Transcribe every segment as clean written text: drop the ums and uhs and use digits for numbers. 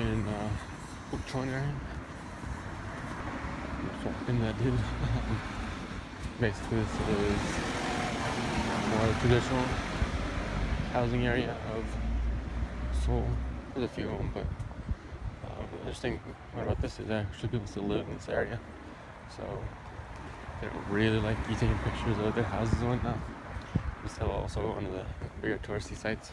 in Bukchon area. Just walked in that dude. Basically, this is more of a traditional housing area of Seoul. There's a few of them, but the interesting part about this is actually people still live in this area. So they don't really like you taking pictures of their houses and whatnot. It's still also one of the bigger touristy sites.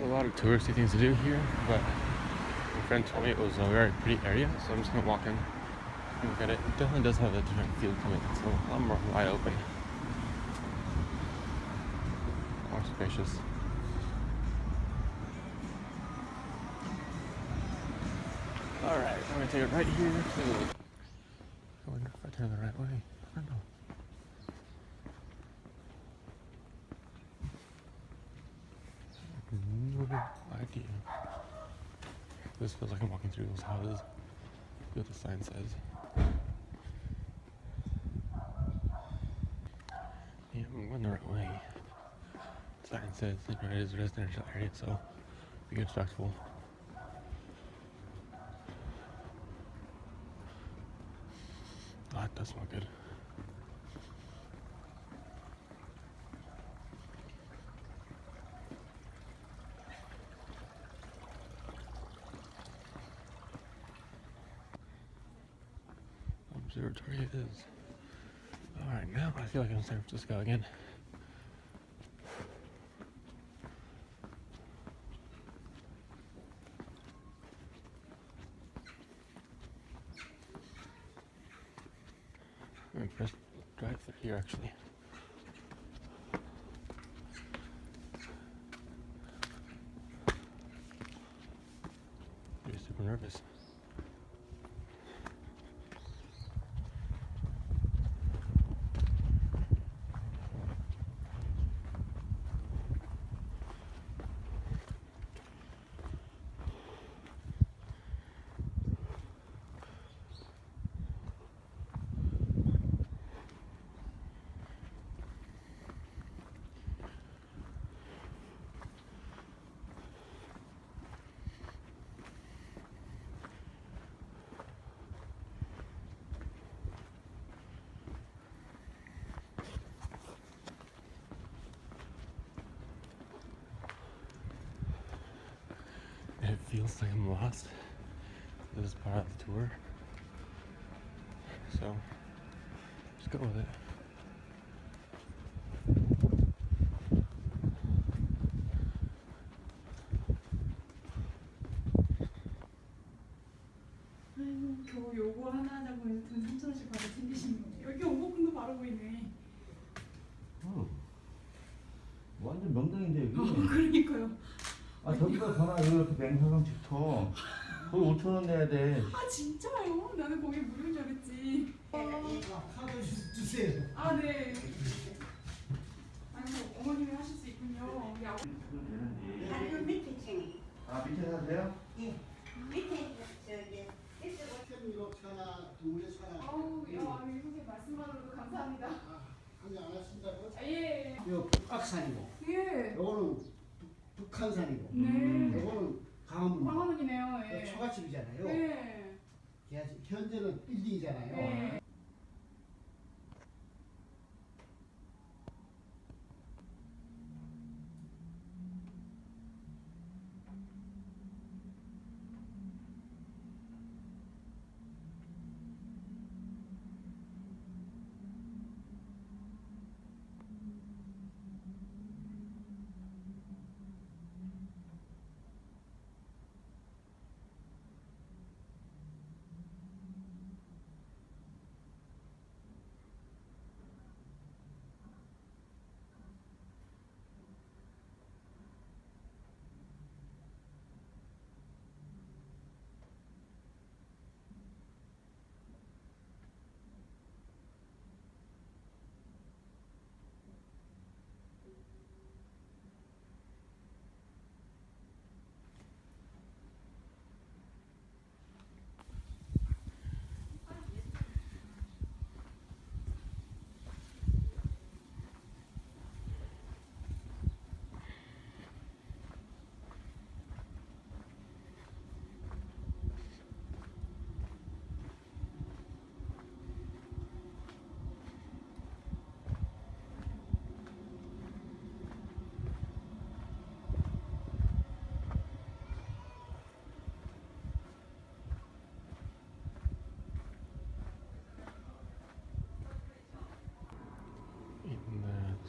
A lot of touristy things to do here, but my friend told me it was a very pretty area, so I'm just gonna walk in and look at it. It definitely does have a different feel to it. It's a lot more wide open, more spacious. Alright, I'm gonna take it right here. I wonder if I turn the right way. I don't know. No idea. This feels like I'm walking through those houses. See what the sign says. Yeah, I'm going the right way. The sign says it is a residential area, so be respectful. Oh, that does smell good. Observatory it is. Alright, now I feel like I'm in San Francisco again. I'm gonna press drive through here actually. I'm super nervous. It feels like I'm lost. This is part of the tour. So, just go with it. 아이고, 겨우 요거 하나 하자고 해서 돈 3,000원씩 받아 챙기시는 거예요. 여기 오버분도 바로 보이네. 완전 명당인데 여기. 그러니까요. 아 저기가 전화 이렇게 맹사강 집터. 거기 5,000원 내야 돼. 아 진짜요? 나는 거기 무료인 줄 알았지. 카드 주세요. 아 네. 아이고 어머님이 하실 수 있군요. 야, 다리는 밑에 층이. 아 밑에 사세요? 예. 밑에 저기 이렇게 하나, 둘에 하나. 아우 야 선생님 말씀만으로도 감사합니다. 한장 안 하신다고? 아, 예. 이거 북악산이고, 예. 요거는 북한산이고, 네. 요거는 강화문. 광화문이네요. 예. 초가집이잖아요. 예. 현재는 빌딩이잖아요. 예.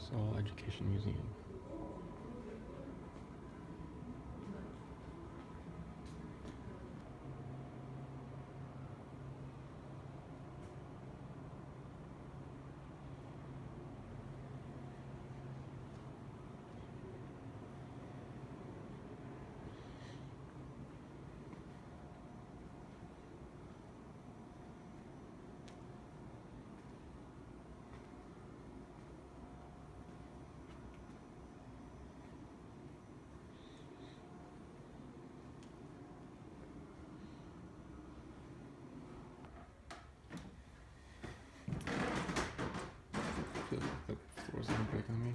Seoul Education Museum. Feel like the floor's gonna break on me.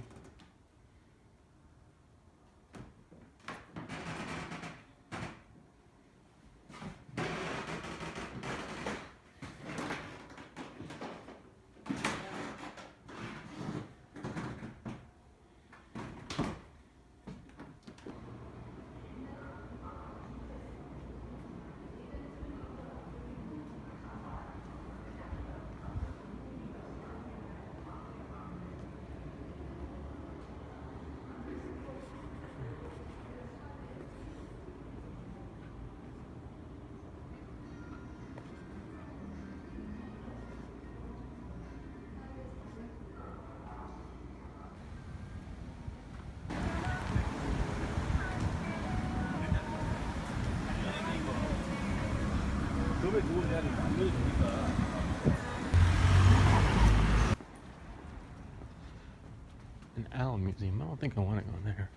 An owl museum. I don't think I want to go in there.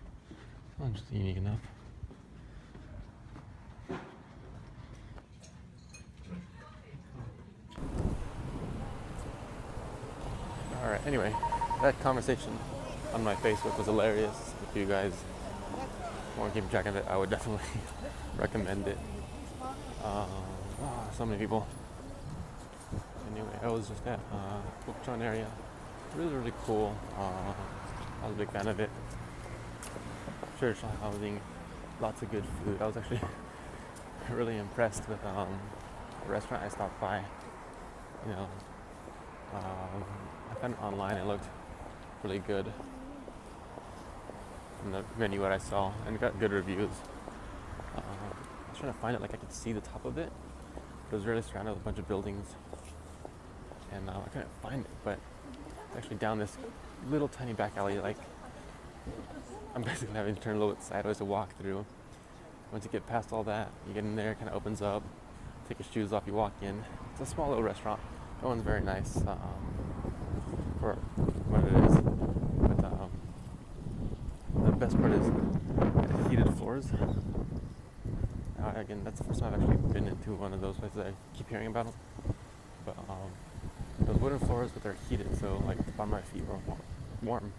Sounds just unique enough. Alright, anyway, that conversation on my Facebook was hilarious. If you guys want to keep track of it, I would definitely recommend it. So many people. Anyway, I was just at Bukchon area. Really cool. I was a big fan of it. Church housing, lots of good food. I was actually really impressed with the restaurant I stopped by. You know, I found it online. It looked really good. And the menu what I saw, and it got good reviews. I was trying to find it like I could see the top of it. It was really surrounded with a bunch of buildings, and I couldn't find it. But it's actually down this little tiny back alley. Like I'm basically having to turn a little bit sideways to walk through. Once you get past all that, you get in there, it kind of opens up. Take your shoes off, you walk in. It's a small little restaurant. That one's very nice for what it is. But the best part is the heated floors. Again, that's the first time I've actually been into one of those places. I keep hearing about them. But those wooden floors, but they're heated, so like the bottom of my feet were warm.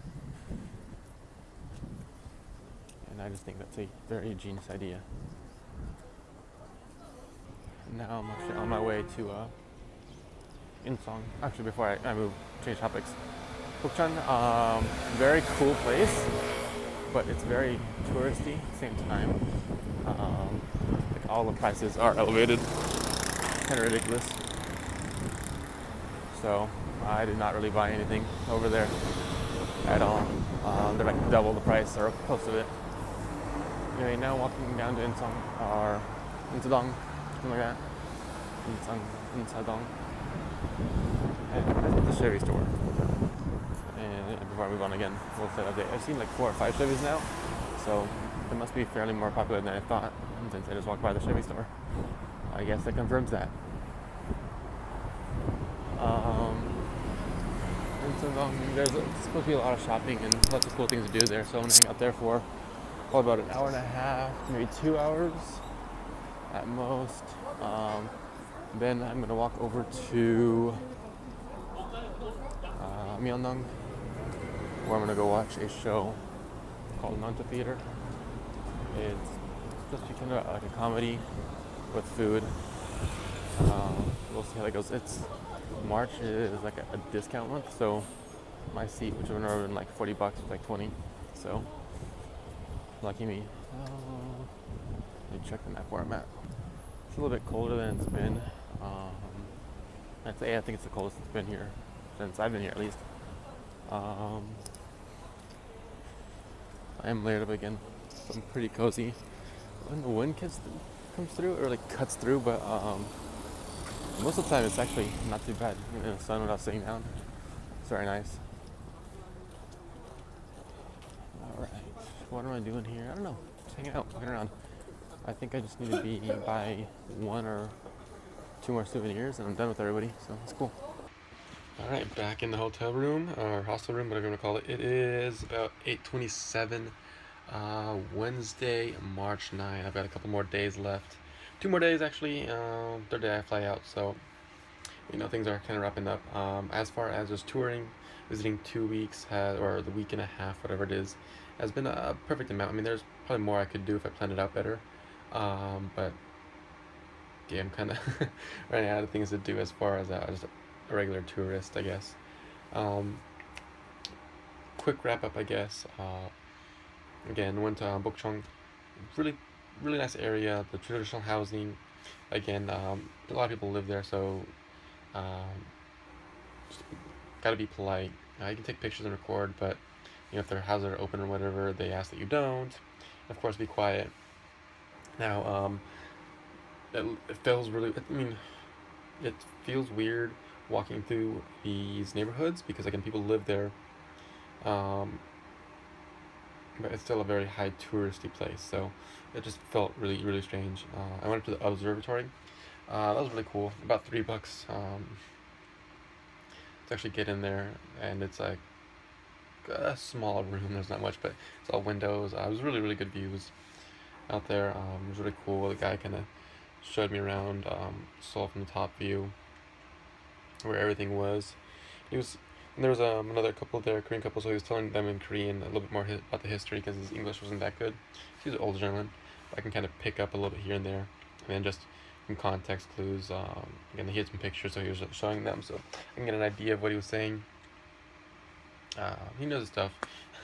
And I just think that's a very genius idea. Now I'm actually on my way to Insong. Actually, before I move, change topics. Bukchon, very cool place, but it's very touristy at the same time. Like all the prices are elevated, kind of ridiculous. So I did not really buy anything over there at all. They're like double the price or close to it. Anyway, now walking down to Insong or Insadong, something like that. Insadong. And the Chevy store. And before I move on again, we'll set up there. I've seen like 4 or 5 Chevys now, so it must be fairly more popular than I thought. And since I just walked by the Chevy store, I guess that confirms that. There's supposed to be a lot of shopping and lots of cool things to do there, so I'm gonna hang out there for probably about an hour and a half, maybe 2 hours at most. Then I'm gonna walk over to Myeongdong, where I'm gonna go watch a show called Nanta Theater. It's supposed to be kind of like a comedy with food. We'll see how that goes. March is like a discount month, so my seat, which would have been like $40, was like 20. So lucky me. Let me check the map where I'm at. It's a little bit colder than it's been. I think it's the coldest it's been here since I've been here, at least. I am layered up again, so I'm pretty cozy. When the wind comes through or like cuts through, but most of the time it's actually not too bad. You know, in the sun without sitting down. It's very nice. Alright, what am I doing here? I don't know. Just hanging out, walking around. I think I just need to buy 1 or 2 more souvenirs and I'm done with everybody, so it's cool. Alright, back in the hotel room, or hostel room, whatever you want to call it. It is about 8:27, Wednesday, March 9. I've got a couple more days left. 2 more days, actually. Third day I fly out, so, you know, things are kind of wrapping up. As far as just touring, visiting 2 weeks, or the week and a half, whatever it is, has been a perfect amount. I mean, there's probably more I could do if I planned it out better. But, yeah, I'm kind of running out of things to do as far as just a regular tourist, I guess. Quick wrap up, I guess. Again, went to Bokchong. Really, really nice area. The traditional housing. Again, a lot of people live there, so just gotta be polite. You can take pictures and record, but you know, if their houses are open or whatever, they ask that you don't. Of course, be quiet. Now, it feels really. I mean, it feels weird walking through these neighborhoods because again, people live there. But it's still a very high touristy place, so it just felt really, really strange. I went to the observatory. That was really cool. About $3 to actually get in there, and it's like a small room. There's not much, but it's all windows. It was really, really good views out there. It was really cool. The guy kind of showed me around, saw from the top view where everything was. And there was another couple there, Korean couple, so he was telling them in Korean a little bit more about the history because his English wasn't that good. He's an old gentleman, but I can kind of pick up a little bit here and there, and then just some context clues. Again, he had some pictures, so he was showing them, so I can get an idea of what he was saying. He knows his stuff,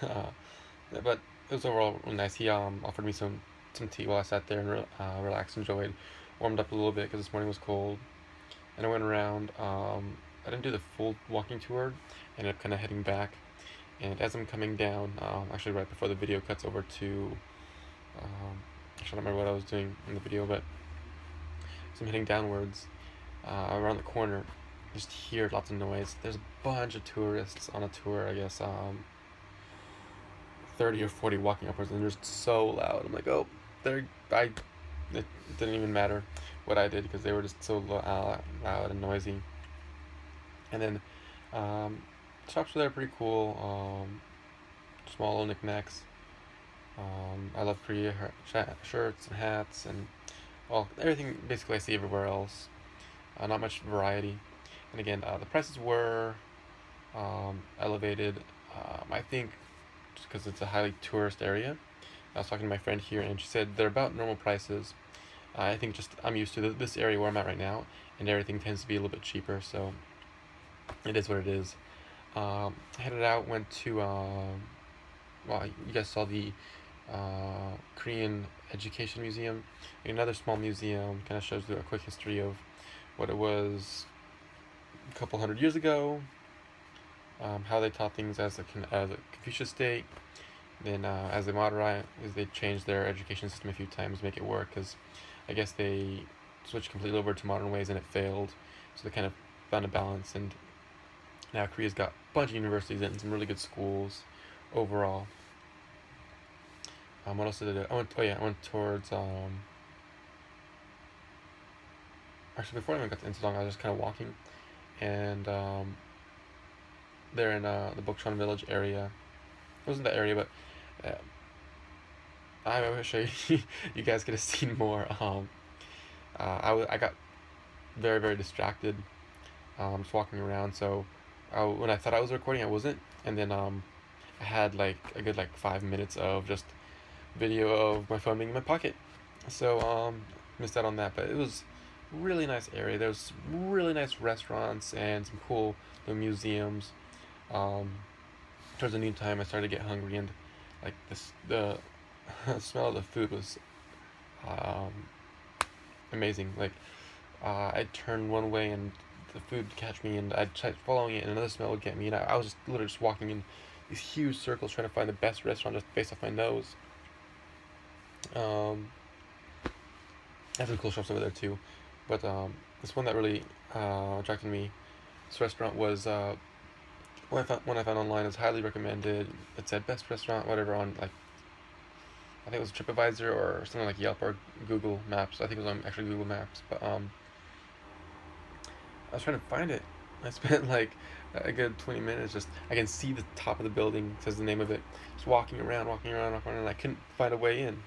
but it was overall really nice. He offered me some tea while I sat there and relaxed, enjoyed, warmed up a little bit because this morning was cold, and I went around. I didn't do the full walking tour. I ended up kind of heading back, and as I'm coming down, actually right before the video cuts over to, I don't remember what I was doing in the video, but as I'm heading downwards, around the corner, just hear lots of noise. There's a bunch of tourists on a tour, I guess, 30 or 40 walking upwards, and they're just so loud. I'm like, oh, it didn't even matter what I did because they were just so loud and noisy. And then shops were there, pretty cool. Small little knickknacks. I love Korea shirts and hats and everything basically I see everywhere else. Not much variety. And again, the prices were elevated. I think just because it's a highly tourist area. I was talking to my friend here, and she said they're about normal prices. I think just I'm used to this area where I'm at right now, and everything tends to be a little bit cheaper, so it is what it is. Headed out, went to, well, you guys saw the Korean Education Museum. Another small museum, kind of shows you a quick history of what it was a couple hundred years ago, how they taught things as a Confucius state. Then as they modernize, they changed their education system a few times to make it work, because I guess they switched completely over to modern ways and it failed, so they kind of found a balance, and now Korea's got a bunch of universities and some really good schools overall. What else did I do? I went towards, actually before I even got to Insadong, I was just kind of walking, and they're in the Bokchon village area. It wasn't that area, but I wish you guys could have seen more. I got very, very distracted just walking around, so when I thought I was recording, I wasn't, and then I had like a good 5 minutes of just video of my phone being in my pocket, so missed out on that. But it was really nice area. There's really nice restaurants and some cool little museums. Towards the noontime I started to get hungry, and the smell of the food was amazing. I'd turn one way and the food would catch me, and I'd try following it and another smell would get me, and I was just literally just walking in these huge circles trying to find the best restaurant just based off my nose. There's some cool shops over there too, but this one that really attracted me, this restaurant was one I found online. It was highly recommended. It said best restaurant, whatever, on like I think it was TripAdvisor or something like Yelp or Google Maps. I think it was on actually Google Maps, but I was trying to find it. I spent like a good 20 minutes just, I can see the top of the building, says the name of it, just walking around, and I couldn't find a way in.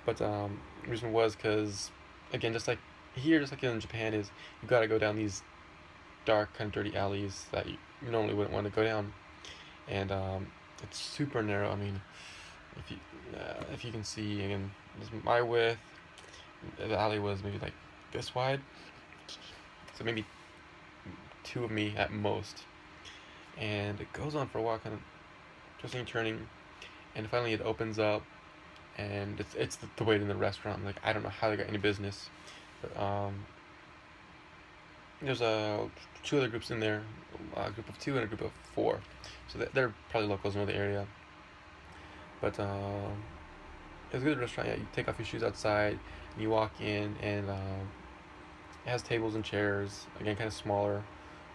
But the reason was because, again, just like here, just like in Japan, is you gotta go down these dark, kind of dirty alleys that you normally wouldn't want to go down, and it's super narrow. I mean, if you can see, again, this is my width. The alley was maybe like this wide, so maybe two of me at most, and it goes on for a while, kind of twisting and turning, and finally it opens up, and it's the way in the restaurant. I'm like, I don't know how they got any business, but there's two other groups in there, a group of 2 and a group of 4, so they're probably locals in the area. But it's a good restaurant. Yeah, you take off your shoes outside and you walk in, and it has tables and chairs. Again, kind of smaller,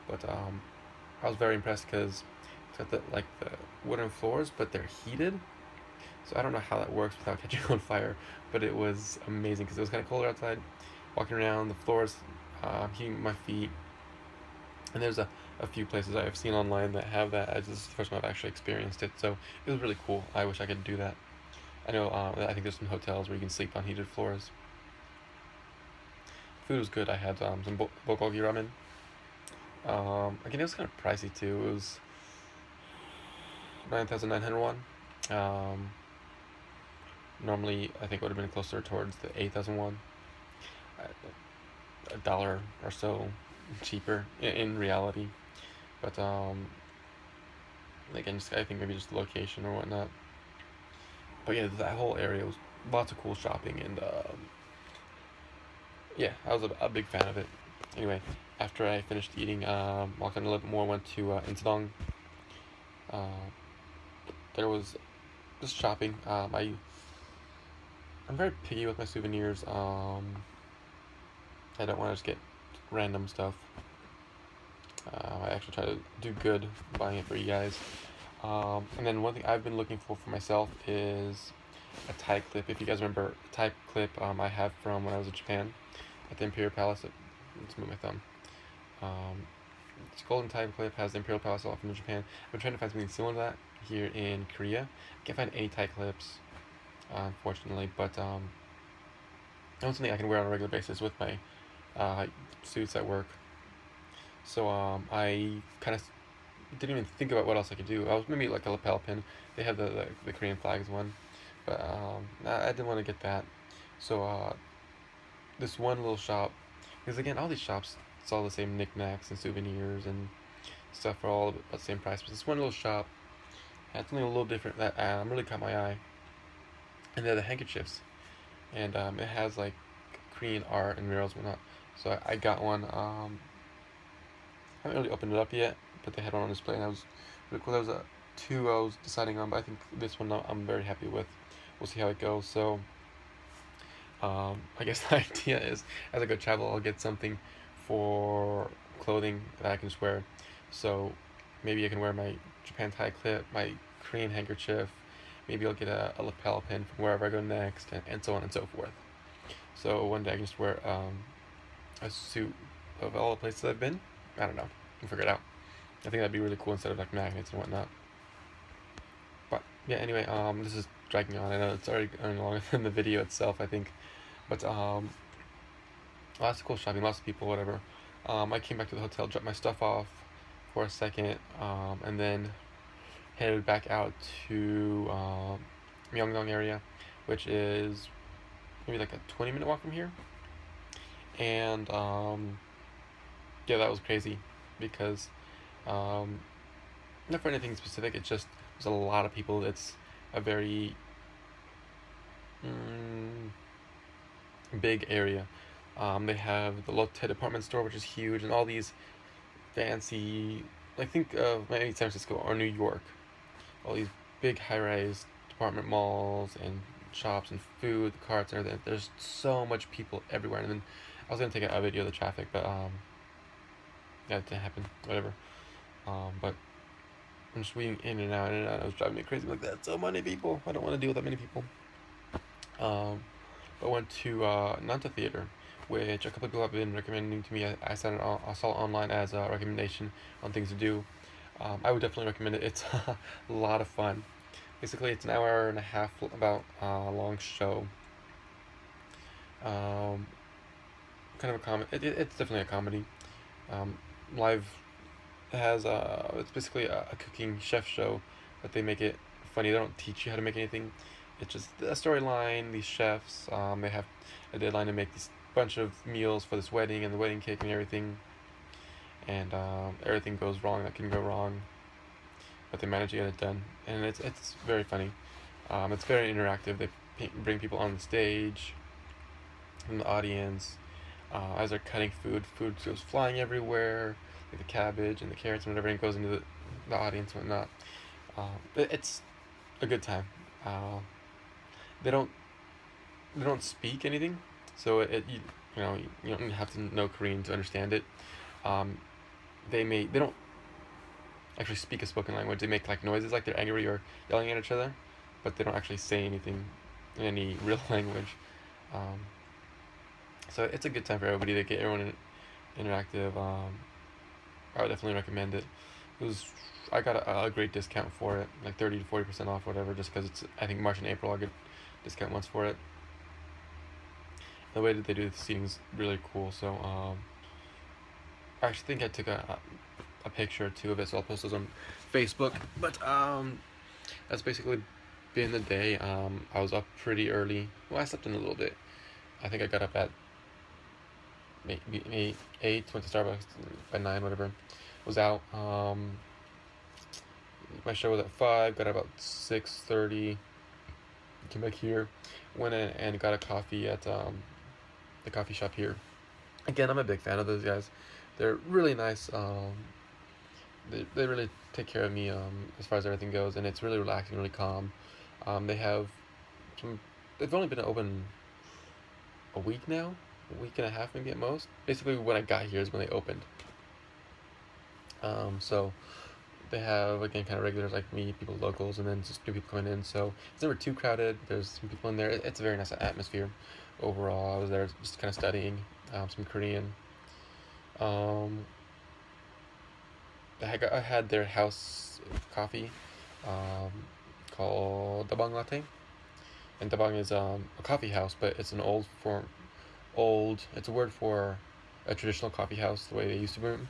but I was very impressed because it's got the wooden floors, but they're heated. So I don't know how that works without catching on fire, but it was amazing because it was kind of colder outside. Walking around, the floors heating my feet, and there's a few places I've seen online that have that. This is the first time I've actually experienced it, so it was really cool. I wish I could do that. I know, I think there's some hotels where you can sleep on heated floors. Food was good. I had some bulgogi ramen. Again, it was kind of pricey too. It was 9,900 won. Normally, I think it would have been closer towards the 8,000 won. $1 or so cheaper in reality, but again, just, I think maybe just the location or whatnot. But yeah, that whole area was lots of cool shopping, and yeah, I was a big fan of it. Anyway, after I finished eating, walked on a little bit more, went to Insadong. There was just shopping. I'm very picky with my souvenirs. I don't want to just get random stuff. I actually try to do good buying it for you guys. And then one thing I've been looking for myself is a tie clip. If you guys remember the tie clip I have from when I was in Japan at the Imperial Palace. Let's move my thumb. This golden tie clip has the Imperial Palace all from Japan. I've been trying to find something similar to that here in Korea. I can't find any tie clips, unfortunately, but I want something I can wear on a regular basis with my suits at work. So I kind of didn't even think about what else I could do. I was maybe like a lapel pin. They have the Korean flags one, but I didn't want to get that. So this one little shop, because again, all these shops, it's all the same knickknacks and souvenirs and stuff for all about the same price. But this one little shop had something a little different that really caught my eye, and they're the handkerchiefs, and it has like Korean art and murals and whatnot. So I got one. I haven't really opened it up yet, but they had one on display, and I was really cool. There was 2 I was deciding on, but I think this one I'm very happy with. We'll see how it goes. So I guess the idea is, as I go travel, I'll get something for clothing that I can just wear. So maybe I can wear my Japan tie clip, my Korean handkerchief. Maybe I'll get a lapel pin from wherever I go next, and so on and so forth. So one day I can just wear a suit of all the places I've been. I don't know. We'll figure it out. I think that'd be really cool instead of like magnets and whatnot. But yeah, anyway, this is dragging on. I know it's already going longer than the video itself, I think. But lots of cool shopping, lots of people, whatever. I came back to the hotel, dropped my stuff off for a second, and then headed back out to Myeongdong area, which is maybe like a 20-minute walk from here. And yeah, that was crazy because not for anything specific, it's just there's a lot of people. It's a very big area. They have the Lotte department store, which is huge, and all these fancy, I think of maybe San Francisco or New York. all these big high-rise department malls and shops and food carts and everything. There's so much people everywhere. And then I was gonna take a video of the traffic, but yeah, it didn't happen. Whatever. But I'm just weaving in and out, and it was driving me crazy. Like, that's so many people. I don't want to deal with that many people. But I went to Nanta Theater, which a couple of people have been recommending to me. I saw it online as a recommendation on things to do. I would definitely recommend it. It's a lot of fun. Basically, it's an hour and a half about long show. Kind of a comedy. It's definitely a comedy. Live has it's basically a cooking chef show, but they make it funny. They don't teach you how to make anything. It's just a storyline. These chefs, they have a deadline to make this bunch of meals for this wedding and the wedding cake and everything, and everything goes wrong that can go wrong, but they manage to get it done, and it's very funny. It's very interactive. They bring people on the stage, in the audience, as they're cutting food. Food goes flying everywhere, like the cabbage and the carrots and whatever, and goes into the audience and whatnot. It's a good time. They don't speak anything, so you know, you don't have to know Korean to understand it. They don't actually speak a spoken language. They make like noises like they're angry or yelling at each other, but they don't actually say anything in any real language. So it's a good time for everybody. They get everyone interactive. I would definitely recommend it. I got a great discount for it, like 30 to 40% off, whatever, just because it's, I think March and April I'll get discount ones for it. The way that they do the seating's really cool. So I actually think I took a picture or two of it, so I'll post those on Facebook. But that's basically been the day. I was up pretty early. Well, I slept in a little bit. I think I got up at maybe 8, went to Starbucks by 9, whatever. Was out. My show was at 5, got about 6:30. Came back here, went in and got a coffee at the coffee shop here. Again, I'm a big fan of those guys. They're really nice. They really take care of me as far as everything goes, and it's really relaxing, really calm. They have they've only been open a week now, a week and a half maybe at most. Basically, when I got here is when they opened. So they have, again, kind of regulars like me, people locals, and then just new people coming in. So it's never too crowded. There's some people in there. It's a very nice atmosphere overall. I was there just kind of studying some Korean. I had their house coffee called Dabang Latte. And Dabang is a coffee house, but it's an it's a word for a traditional coffee house, the way they used to brew.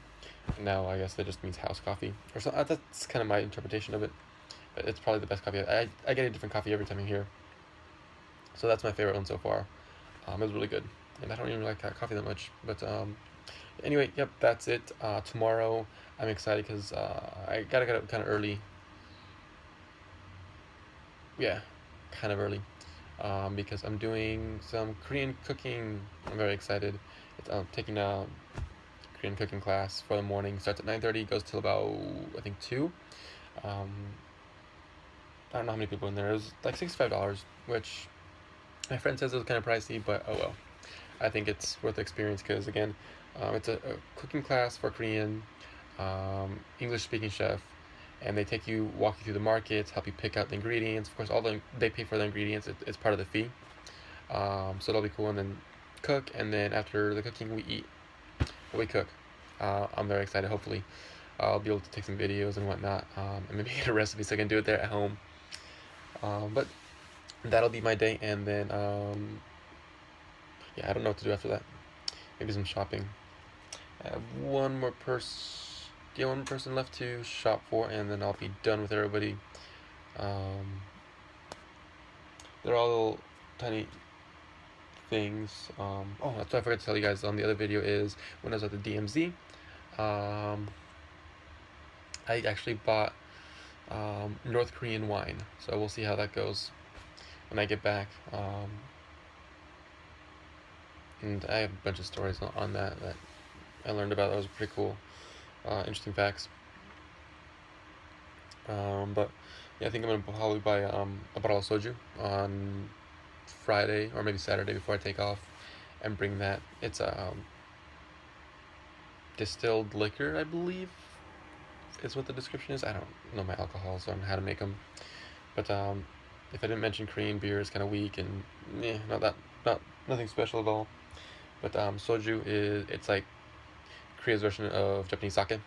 Now I guess that just means house coffee, or so. That's kind of my interpretation of it. But it's probably the best coffee. I get a different coffee every time I'm here, so that's my favorite one so far. It was really good, and I don't even like coffee that much. But anyway, yep, that's it. Tomorrow I'm excited because I gotta get up kind of early. Yeah, kind of early, because I'm doing some Korean cooking. I'm very excited. I'm taking a Korean cooking class for the morning. Starts at 9:30, goes till about, I think, 2. I don't know how many people in there. It was like $65, which my friend says it was kind of pricey, but oh well. I think it's worth the experience because, again, it's a cooking class for Korean, English-speaking chef, and they walk you through the markets, help you pick out the ingredients. Of course, they pay for the ingredients. It's part of the fee. So that'll be cool. And then cook, and then after the cooking, we eat. We cook. I'm very excited. Hopefully, I'll be able to take some videos and whatnot, and maybe get a recipe so I can do it there at home. But that'll be my day, and then yeah, I don't know what to do after that. Maybe some shopping. I have one more person left to shop for, and then I'll be done with everybody. They're all little tiny things. Oh, that's what I forgot to tell you guys on the other video is when I was at the DMZ, I actually bought North Korean wine, so we'll see how that goes when I get back. And I have a bunch of stories on that I learned about. That was pretty cool, interesting facts. But Yeah, I think I'm gonna probably buy a bottle of soju on Friday or maybe Saturday before I take off, and bring that. It's distilled liquor, I believe, is what the description is. I don't know my alcohols on how to make them, but if I didn't mention Korean beer, it's kind of weak and not nothing special at all. But soju it's like Korea's version of Japanese sake.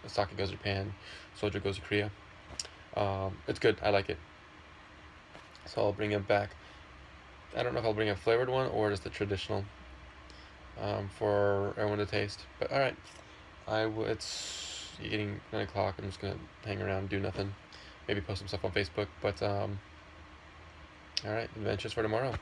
Sake goes to Japan, soju goes to Korea. It's good. I like it. So I'll bring it back. I don't know if I'll bring a flavored one or just the traditional for everyone to taste. But all right, it's getting 9 o'clock. I'm just gonna hang around, do nothing. Maybe post some stuff on Facebook. But all right, adventures for tomorrow.